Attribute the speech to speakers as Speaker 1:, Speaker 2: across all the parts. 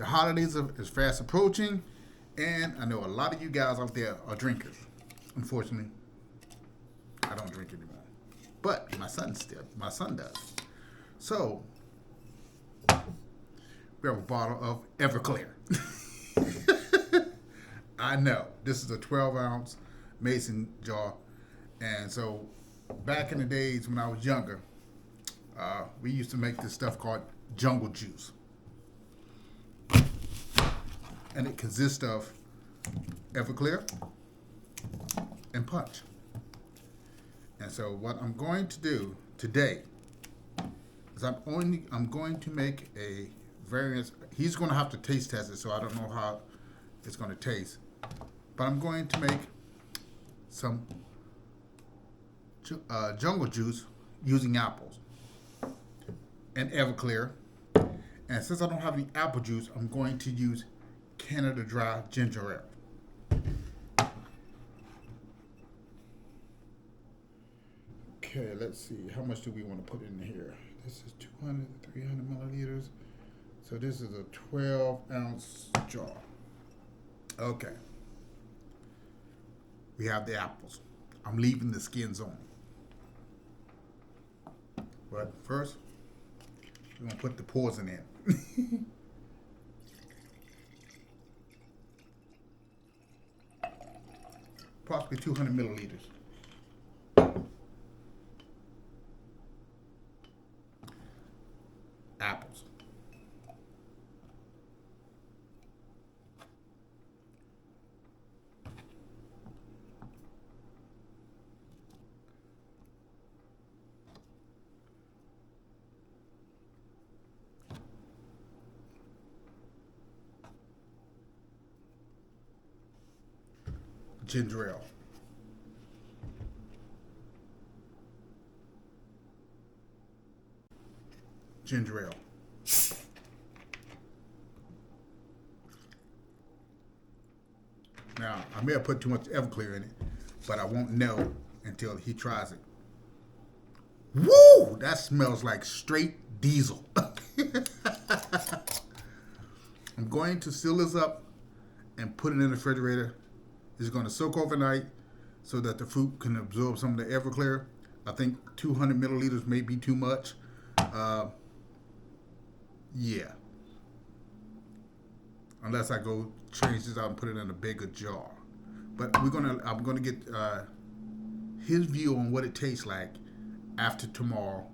Speaker 1: The holidays is fast approaching, and I know a lot of you guys out there are drinkers. Unfortunately, I don't drink anymore, but my son does. So we have a bottle of Everclear. I know this is a 12-ounce mason jar, and so back in the days when I was younger, we used to make this stuff called jungle juice. And it consists of Everclear and punch. And so what I'm going to do today is I'm going to make a variance. He's going to have to taste test it, so I don't know how it's going to taste. But I'm going to make some jungle juice using apples and Everclear. And since I don't have any apple juice, I'm going to use Canada Dry ginger ale. Okay, let's see. How much do we want to put in here? This is 200 to 300 milliliters. So this is a 12-ounce jar. Okay. We have the apples. I'm leaving the skins on. But first, we're going to put the poison in. Approximately 200 milliliters. Apples. Ginger ale. Ginger ale. Now, I may have put too much Everclear in it, but I won't know until he tries it. Woo! That smells like straight diesel. I'm going to seal this up and put it in the refrigerator. It's going to soak overnight so that the fruit can absorb some of the Everclear. I think 200 milliliters may be too much. Yeah. Unless I go change this out and put it in a bigger jar. But I'm gonna get his view on what it tastes like after tomorrow,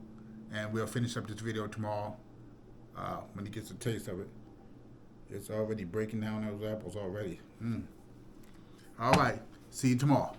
Speaker 1: and we'll finish up this video tomorrow when he gets a taste of it. It's already breaking down those apples already. All right. See you tomorrow.